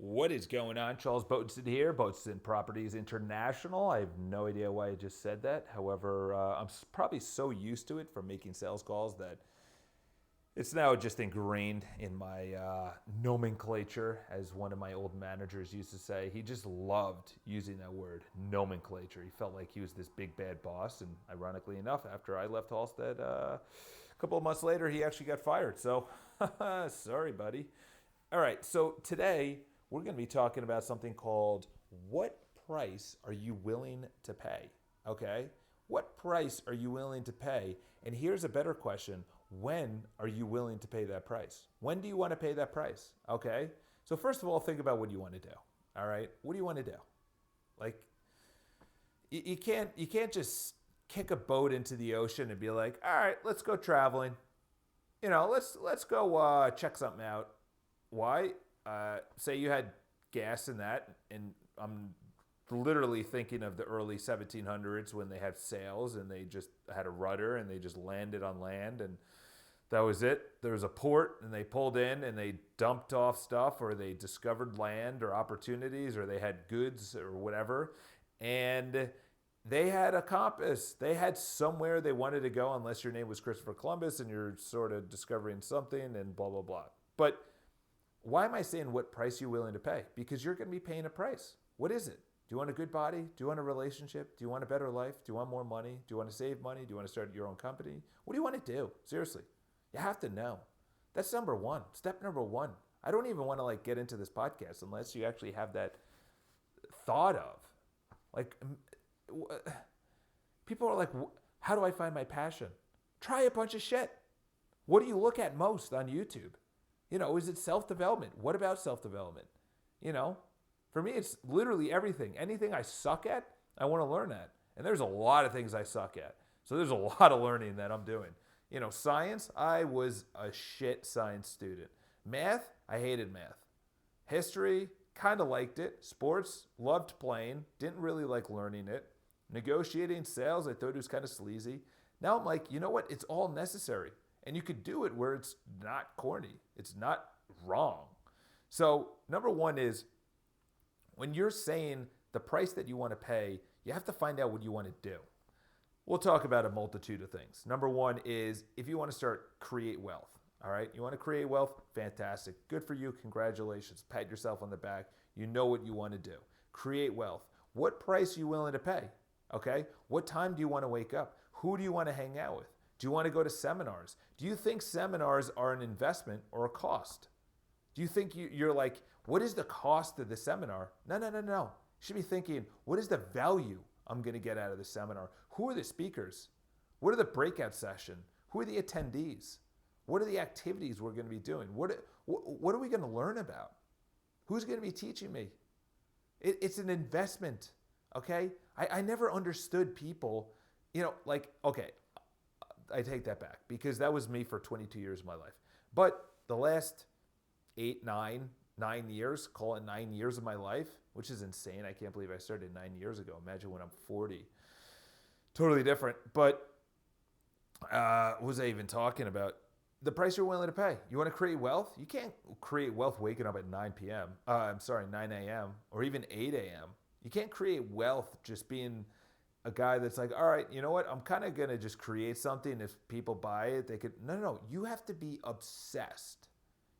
What is going on? Charles Botensten here, Botensten Properties International. I have no idea why I just said that. However, I'm probably so used to it from making sales calls that it's now just ingrained in my nomenclature, as one of my old managers used to say. He just loved using that word, nomenclature. He felt like he was this big bad boss. And ironically enough, after I left Halstead, a couple of months later, he actually got fired. So, sorry, buddy. All right, so today we're going to be talking about something called what price are you willing to pay? Okay? What price are you willing to pay? And here's a better question. When are you willing to pay that price? When do you want to pay that price? Okay? So first of all, think about what you want to do. All right? What do you want to do? Like you can't just kick a boat into the ocean and be like, "All right, let's go traveling. Let's go check something out." Why? Say you had gas in that, and I'm literally thinking of the early 1700s when they had sails and they just had a rudder and they just landed on land and that was it. There was a port and they pulled in and they dumped off stuff, or they discovered land or opportunities, or they had goods or whatever. And they had a compass. They had somewhere they wanted to go, unless your name was Christopher Columbus and you're sort of discovering something and blah, blah, blah. But why am I saying what price you're willing to pay? Because you're going to be paying a price. What is it? Do you want a good body? Do you want a relationship? Do you want a better life? Do you want more money? Do you want to save money? Do you want to start your own company? What do you want to do? Seriously. You have to know. That's number one. Step number one. I don't even want to get into this podcast unless you actually have that thought of. People are like, how do I find my passion? Try a bunch of shit. What do you look at most on YouTube? Is it self-development? What about self-development? For me, it's literally everything. Anything I suck at, I want to learn at. And there's a lot of things I suck at. So there's a lot of learning that I'm doing. Science, I was a shit science student. Math, I hated math. History, kind of liked it. Sports, loved playing. Didn't really like learning it. Negotiating, sales, I thought it was kind of sleazy. Now I'm like, you know what? It's all necessary. And you could do it where it's not corny. It's not wrong. So number one is, when you're saying the price that you want to pay, you have to find out what you want to do. We'll talk about a multitude of things. Number one is, if you want to create wealth. All right? You want to create wealth? Fantastic. Good for you. Congratulations. Pat yourself on the back. You know what you want to do. Create wealth. What price are you willing to pay? Okay? What time do you want to wake up? Who do you want to hang out with? Do you want to go to seminars? Do you think seminars are an investment or a cost? Do you think you're like, what is the cost of the seminar? No. You should be thinking, what is the value I'm going to get out of the seminar? Who are the speakers? What are the breakout sessions? Who are the attendees? What are the activities we're going to be doing? What are we going to learn about? Who's going to be teaching me? It's an investment, okay? I never understood people, okay, I take that back, because that was me for 22 years of my life. But the last 9 years, call it 9 years of my life, which is insane. I can't believe I started 9 years ago. Imagine when I'm 40. Totally different. But what was I even talking about? The price you're willing to pay. You want to create wealth? You can't create wealth waking up at 9 a.m. or even 8 a.m. You can't create wealth just being a guy that's like, all right, you know what? I'm kind of going to just create something. If people buy it, they could. No. You have to be obsessed.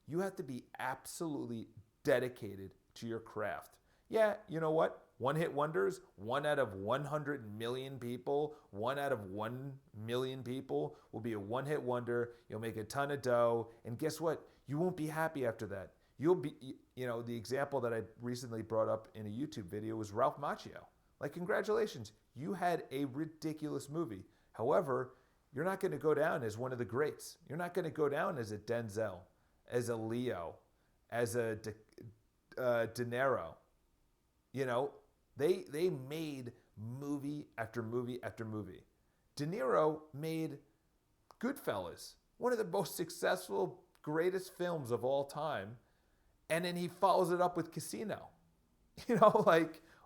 You have to be absolutely dedicated to your craft. Yeah, you know what? One-hit wonders, 1 out of 100 million people, 1 out of 1 million people will be a one-hit wonder. You'll make a ton of dough. And guess what? You won't be happy after that. You'll be, the example that I recently brought up in a YouTube video was Ralph Macchio. Congratulations, you had a ridiculous movie. However, you're not going to go down as one of the greats. You're not going to go down as a Denzel, as a Leo, as a De Niro. They made movie after movie after movie. De Niro made Goodfellas, one of the most successful, greatest films of all time. And then he follows it up with Casino.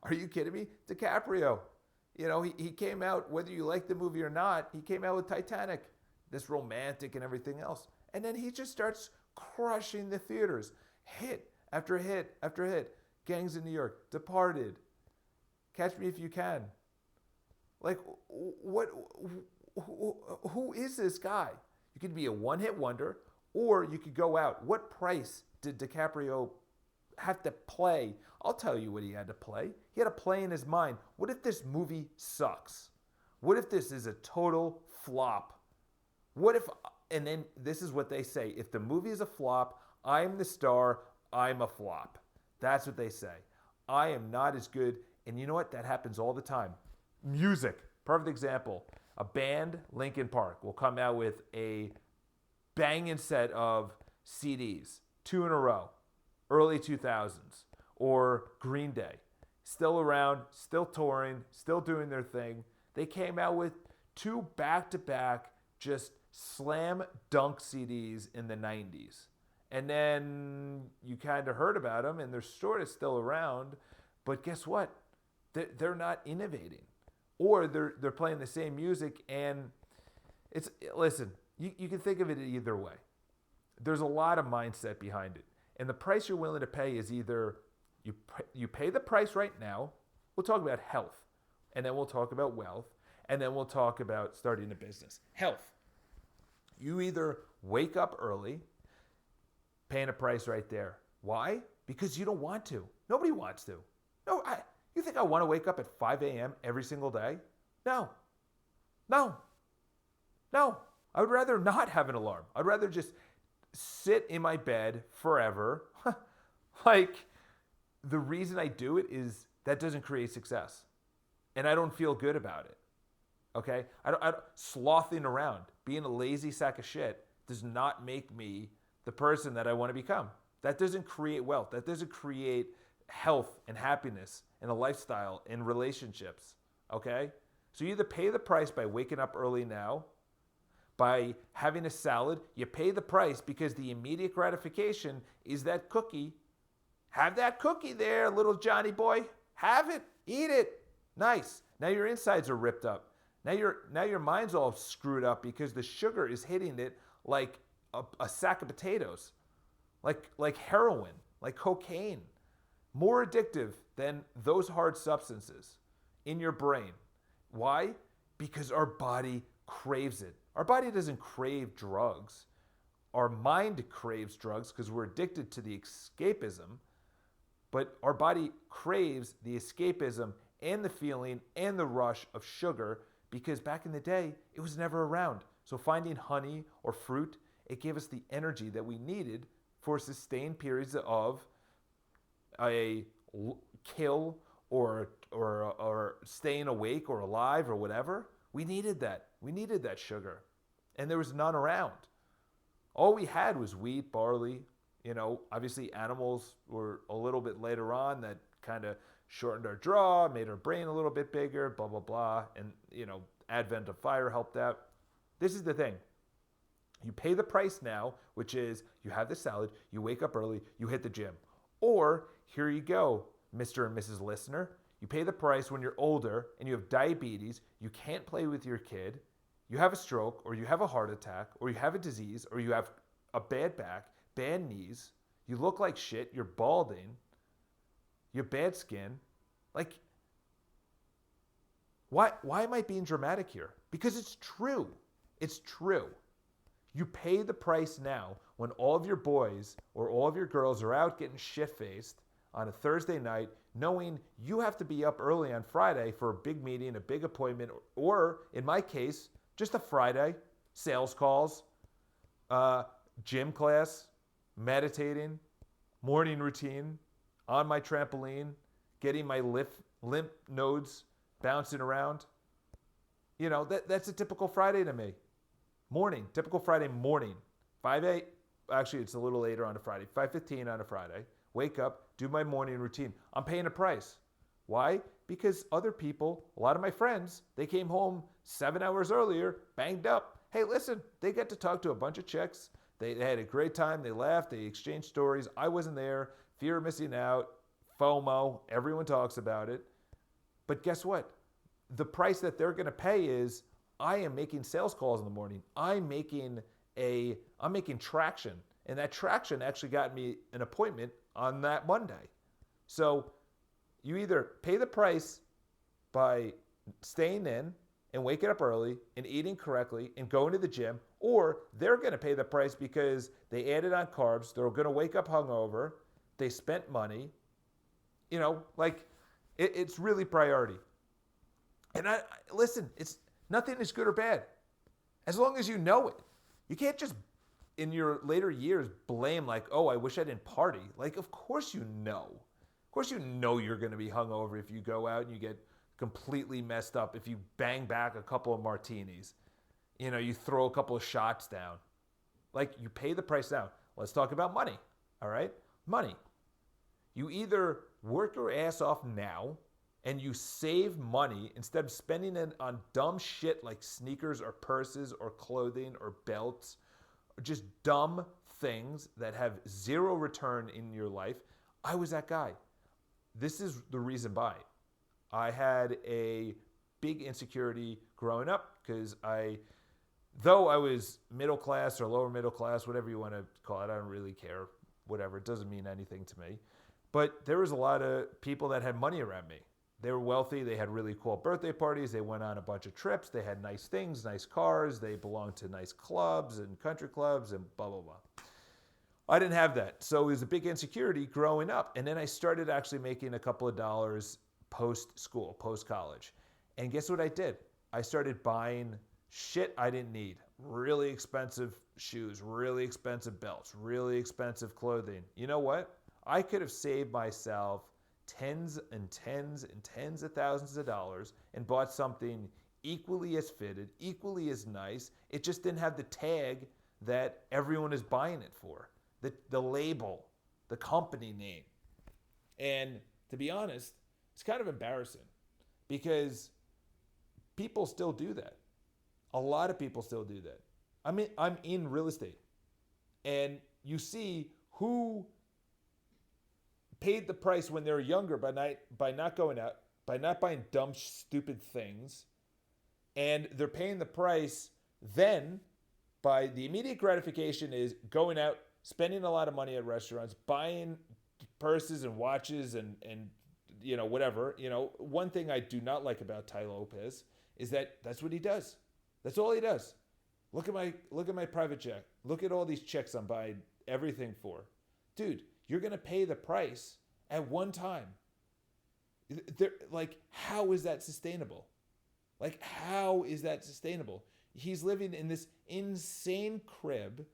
Are you kidding me? DiCaprio, he came out, whether you like the movie or not, he came out with Titanic, this romantic and everything else. And then he just starts crushing the theaters, hit after hit after hit. Gangs in New York, Departed, Catch Me If You Can. Like, what? Who is this guy? You could be a one-hit wonder, or you could go out. What price did DiCaprio have to play? I'll tell you what he had to play. He had to play in his mind. What if this movie sucks? What if this is a total flop? What if, and then this is what they say, if the movie is a flop, I'm the star, I'm a flop. That's what they say. I am not as good. And you know what? That happens all the time. Music, perfect example. A band, Linkin Park, will come out with a banging set of CDs, 2 in a row, early 2000s, or Green Day, still around, still touring, still doing their thing. They came out with 2 back-to-back just slam dunk CDs in the 90s. And then you kind of heard about them, and they're sort of still around, but guess what? They're not innovating. Or they're playing the same music, and it's, listen, you can think of it either way. There's a lot of mindset behind it. And the price you're willing to pay is either you pay the price right now. We'll talk about health, and then we'll talk about wealth, and then we'll talk about starting a business. Health. You either wake up early, paying a price right there. Why? Because you don't want to. Nobody wants to. No, you think I want to wake up at 5 a.m. every single day? No. I would rather not have an alarm. I'd rather just sit in my bed forever. Like, the reason I do it is that doesn't create success. And I don't feel good about it. Okay? I don't slothing around, being a lazy sack of shit does not make me the person that I want to become. That doesn't create wealth. That doesn't create health and happiness and a lifestyle and relationships. Okay? So you either pay the price by waking up early now, by having a salad. You pay the price because the immediate gratification is that cookie. Have that cookie there, little Johnny boy. Have it. Eat it. Nice. Now your insides are ripped up. Now your mind's all screwed up because the sugar is hitting it like a sack of potatoes, like heroin, like cocaine. More addictive than those hard substances in your brain. Why? Because our body craves it. Our body doesn't crave drugs. Our mind craves drugs because we're addicted to the escapism, but our body craves the escapism and the feeling and the rush of sugar because back in the day, it was never around. So finding honey or fruit, it gave us the energy that we needed for sustained periods of a kill or staying awake or alive or whatever. We needed that. We needed that sugar. And there was none around. All we had was wheat, barley. Obviously animals were a little bit later on that kind of shortened our draw, made our brain a little bit bigger, blah, blah, blah. And, advent of fire helped out. This is the thing. You pay the price now, which is you have the salad, you wake up early, you hit the gym. Or here you go, Mr. and Mrs. Listener. You pay the price when you're older and you have diabetes, you can't play with your kid, you have a stroke, or you have a heart attack, or you have a disease, or you have a bad back, bad knees, you look like shit, you're balding, you have bad skin. Like, why am I being dramatic here? Because it's true. It's true. You pay the price now when all of your boys or all of your girls are out getting shit-faced on a Thursday night, knowing you have to be up early on Friday for a big meeting, a big appointment, or in my case, just a Friday, sales calls, gym class, meditating, morning routine, on my trampoline, getting my lymph nodes bouncing around. That's a typical Friday to me. Morning, typical Friday morning, 5:08. Actually, it's a little later on a Friday, 5:15 on a Friday. Wake up, do my morning routine. I'm paying a price. Why? Because other people, a lot of my friends, they came home 7 hours earlier, banged up. Hey, listen, they get to talk to a bunch of chicks. They had a great time. They laughed. They exchanged stories. I wasn't there. Fear of missing out. FOMO. Everyone talks about it. But guess what? The price that they're going to pay is I am making sales calls in the morning. I'm making traction. And that traction actually got me an appointment on that Monday. So you either pay the price by staying in and waking up early and eating correctly and going to the gym, or they're going to pay the price because they added on carbs. They're going to wake up hungover. They spent money. It's really priority. And listen, it's nothing is good or bad as long as you know it. You can't just in your later years blame like, oh, I wish I didn't party. Like, of course you know. Of course you know you're going to be hungover if you go out and you get completely messed up, if you bang back a couple of martinis. You throw a couple of shots down. Like, you pay the price now. Let's talk about money, all right? Money. You either work your ass off now and you save money instead of spending it on dumb shit like sneakers or purses or clothing or belts, or just dumb things that have zero return in your life. I was that guy. This is the reason why. I had a big insecurity growing up because though I was middle class or lower middle class, whatever you want to call it, I don't really care. Whatever, it doesn't mean anything to me. But there was a lot of people that had money around me. They were wealthy. They had really cool birthday parties. They went on a bunch of trips. They had nice things, nice cars. They belonged to nice clubs and country clubs and blah, blah, blah. I didn't have that. So it was a big insecurity growing up. And then I started actually making a couple of dollars post-school, post-college. And guess what I did? I started buying shit I didn't need. Really expensive shoes, really expensive belts, really expensive clothing. You know what? I could have saved myself tens and tens and tens of thousands of dollars and bought something equally as fitted, equally as nice. It just didn't have the tag that everyone is buying it for, the label, the company name. And to be honest, it's kind of embarrassing because people still do that. A lot of people still do that. I'm in real estate, and you see who paid the price when they were younger by not going out, by not buying dumb, stupid things, and they're paying the price then by the immediate gratification is going out, spending a lot of money at restaurants, buying purses and watches and whatever. One thing I do not like about Tai Lopez is that that's what he does. That's all he does. Look at my private jet. Look at all these checks I'm buying everything for. Dude, you're going to pay the price at one time. How is that sustainable? How is that sustainable? He's living in this insane crib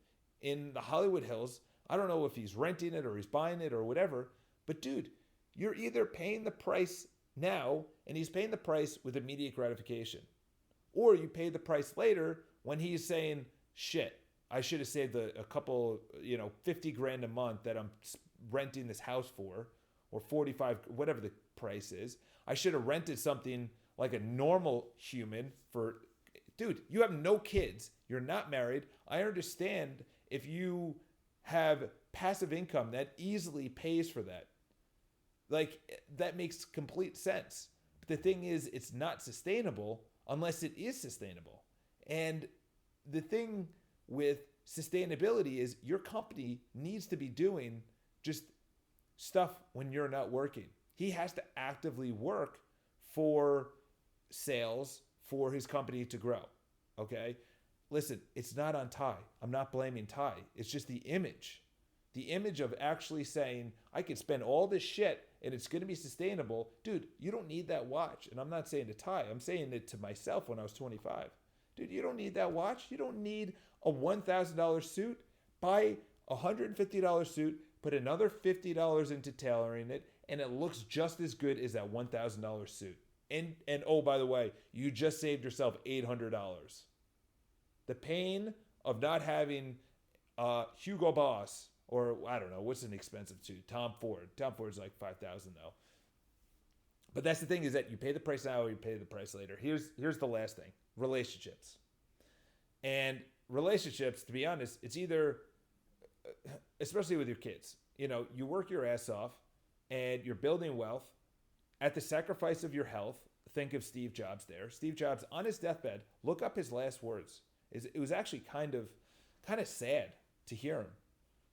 in the Hollywood Hills. I don't know if he's renting it or he's buying it or whatever. But dude, you're either paying the price now, and he's paying the price with immediate gratification. Or you pay the price later when he's saying, shit, I should have saved a couple, $50,000 a month that I'm renting this house for, or 45, whatever the price is. I should have rented something like a normal human for, dude, you have no kids. You're not married. I understand if you have passive income that easily pays for that. That makes complete sense. But the thing is, it's not sustainable unless it is sustainable. And the thing with sustainability is your company needs to be doing just stuff when you're not working. He has to actively work for sales for his company to grow. Okay? Listen, it's not on Tai. I'm not blaming Tai. It's just the image. The image of actually saying, I could spend all this shit and it's going to be sustainable. Dude, you don't need that watch. And I'm not saying to Tai. I'm saying it to myself when I was 25. Dude, you don't need that watch. You don't need a $1,000 suit. Buy a $150 suit, put another $50 into tailoring it, and it looks just as good as that $1,000 suit. And oh, by the way, you just saved yourself $800. The pain of not having Hugo Boss, or I don't know, what's an expensive suit? Tom Ford. Tom Ford's like $5,000 though. But that's the thing, is that you pay the price now or you pay the price later. Here's the last thing. Relationships. And relationships, to be honest, it's either, especially with your kids, you work your ass off and you're building wealth at the sacrifice of your health. Think of Steve Jobs there. Steve Jobs on his deathbed, look up his last words. It was actually kind of sad to hear him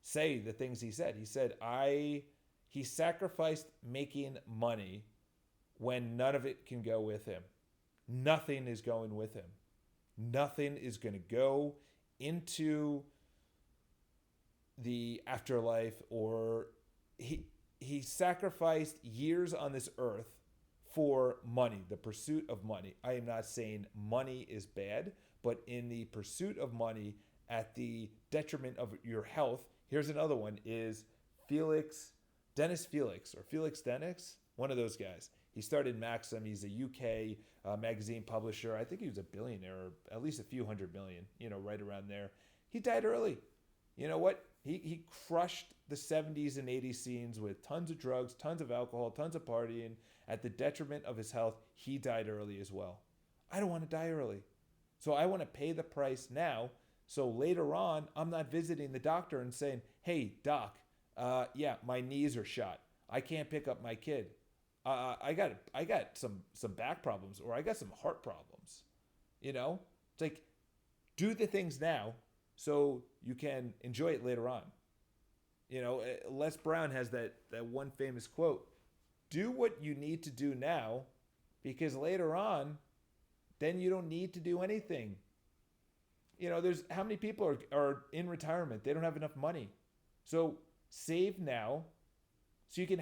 say the things he said. He said, I He sacrificed making money when none of it can go with him. Nothing is going with him. Nothing is going to go into the afterlife, or he sacrificed years on this earth for money, the pursuit of money. I am not saying money is bad, but in the pursuit of money at the detriment of your health. Here's another one, is Dennis Felix, or Felix Dennis, one of those guys. He started Maxim. He's a UK magazine publisher. I think he was a billionaire, or at least a few hundred million, right around there. He died early. You know what? He crushed the 70s and 80s scenes with tons of drugs, tons of alcohol, tons of partying. At the detriment of his health, he died early as well. I don't want to die early. So I want to pay the price now, so later on, I'm not visiting the doctor and saying, hey, doc, yeah, my knees are shot. I can't pick up my kid. I got some back problems, or I got some heart problems. It's like, do the things now so you can enjoy it later on. Les Brown has that one famous quote: do what you need to do now, because later on, then you don't need to do anything. There's how many people are in retirement? They don't have enough money. So save now so you can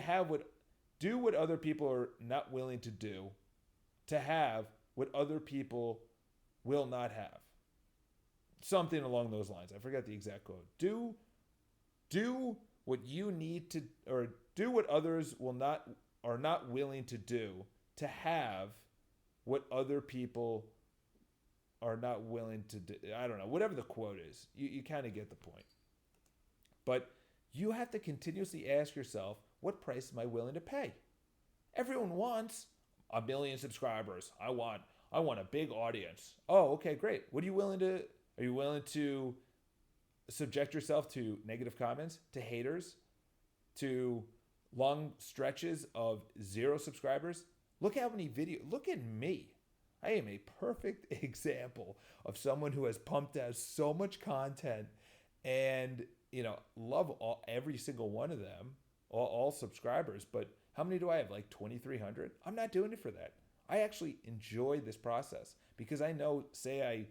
do what other people are not willing to do, to have what other people will not have. Something along those lines. I forgot the exact quote. Do what you need to, or do what others are not willing to do, to have what other people are not willing to do. I don't know, whatever the quote is. You kind of get the point. But you have to continuously ask yourself, what price am I willing to pay? Everyone wants 1 million subscribers. I want a big audience. Oh, okay, great. Are you willing to subject yourself to negative comments, to haters, to long stretches of 0 subscribers? Look at me. I am a perfect example of someone who has pumped out so much content, and love every single one of them, all subscribers. But how many do I have? Like 2,300? I'm not doing it for that. I actually enjoy this process, because I know, say I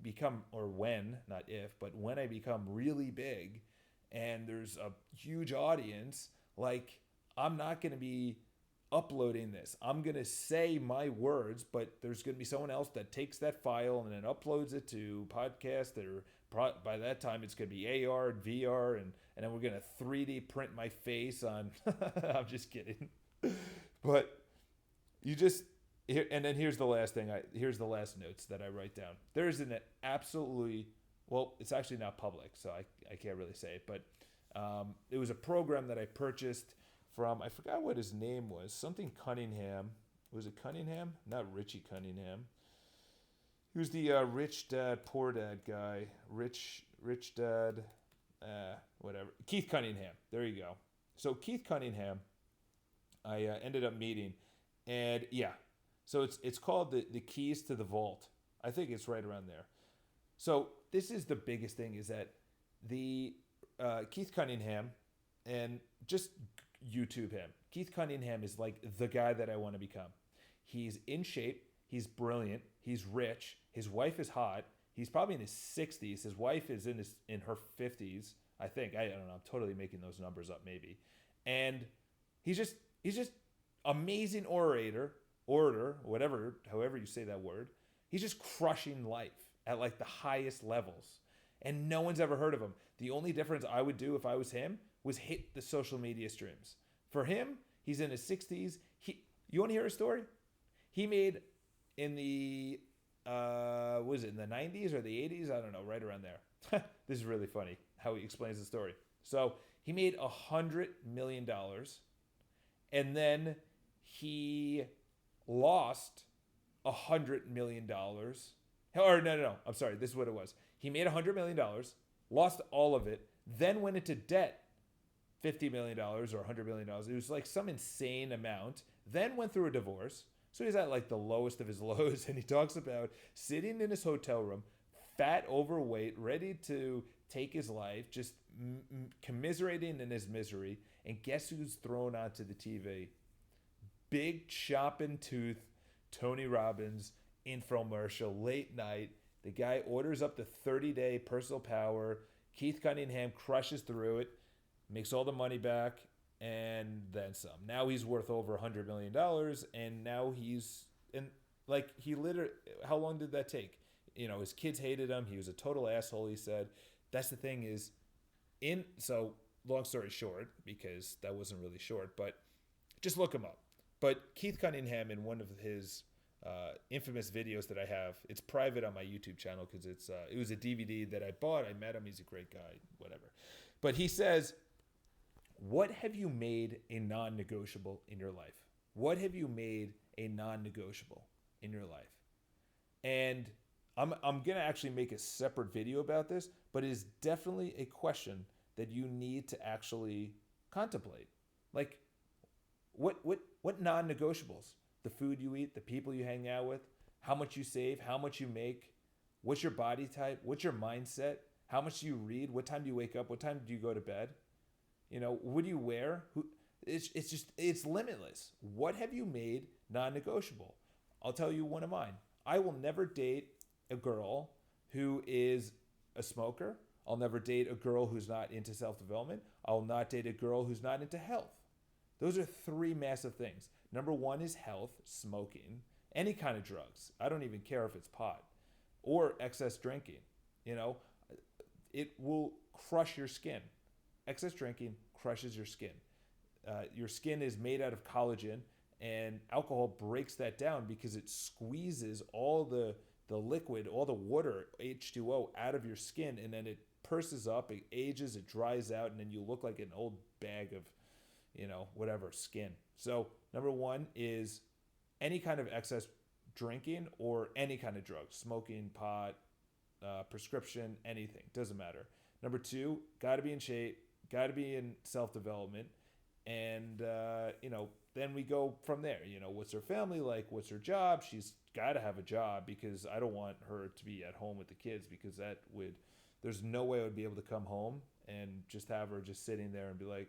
become, or when, not if, but when I become really big and there's a huge audience, like, I'm not going to be uploading this. I'm going to say my words, but there's going to be someone else that takes that file and then uploads it to podcast, or by that time it's going to be AR and VR, and then we're going to 3D print my face on. I'm just kidding. But and then here's the last thing. Here's the last notes that I write down. There is an absolutely, well, it's actually not public, so I can't really say it, but it was a program that I purchased from, I forgot what his name was, something Cunningham. Was it Cunningham? Not Richie Cunningham. He was the rich dad, poor dad guy. Rich dad, whatever. Keith Cunningham. There you go. So Keith Cunningham, I ended up meeting, and yeah. So it's called the Keys to the Vault. I think it's right around there. So this is the biggest thing, is that the Keith Cunningham, and just YouTube him. Keith Cunningham is like the guy that I want to become. He's in shape. He's brilliant. He's rich. His wife is hot. He's probably in his 60s. His wife is in her 50s, I think. I don't know. I'm totally making those numbers up, maybe. And he's just amazing orator, however you say that word. He's just crushing life at like the highest levels. And no one's ever heard of him. The only difference I would do if I was him was hit the social media streams. For him, he's in his 60s. You want to hear a story? He made in the, was it in the 90s or the 80s? I don't know, right around there. This is really funny how he explains the story. So he made $100 million, and then he lost $100 million. Or no, I'm sorry. This is what it was. He made $100 million, lost all of it, then went into debt, $50 million or $100 million. It was like some insane amount. Then went through a divorce. So he's at like the lowest of his lows. And he talks about sitting in his hotel room, fat, overweight, ready to take his life, just commiserating in his misery. And guess who's thrown onto the TV? Big chopping tooth Tony Robbins infomercial, late night. The guy orders up the 30-day personal power. Keith Cunningham crushes through it, makes all the money back, and then some. Now he's worth over $100 million, and now he's in, like, he literally, how long did that take? You know, his kids hated him. He was a total asshole, he said. That's the thing is, so long story short, because that wasn't really short, but just look him up. But Keith Cunningham, in one of his infamous videos that I have, it's private on my YouTube channel because it was a DVD that I bought. I met him. He's a great guy, whatever. But he says, what have you made a non-negotiable in your life? What have you made a non-negotiable in your life? And I'm going to actually make a separate video about this, but it is definitely a question that you need to actually contemplate. Like, what non-negotiables? The food you eat, the people you hang out with, how much you save, how much you make, what's your body type, what's your mindset, how much do you read, what time do you wake up, what time do you go to bed? You know, what do you wear? It's limitless. What have you made non-negotiable? I'll tell you one of mine. I will never date a girl who is a smoker. I'll never date a girl who's not into self-development. I'll not date a girl who's not into health. Those are three massive things. Number one is health, smoking, any kind of drugs. I don't even care if it's pot or excess drinking. You know, it will crush your skin. Excess drinking crushes your skin. Your skin is made out of collagen, and alcohol breaks that down because it squeezes all the liquid, all the water, H2O, out of your skin, and then it purses up, it ages, it dries out, and then you look like an old bag of, you know, whatever, skin. So number one is any kind of excess drinking or any kind of drug, smoking, pot, prescription, anything, doesn't matter. Number two, got to be in shape, got to be in self-development. And, you know, then we go from there. You know, what's her family like? What's her job? She's got to have a job because I don't want her to be at home with the kids because there's no way I would be able to come home and just have her just sitting there and be like,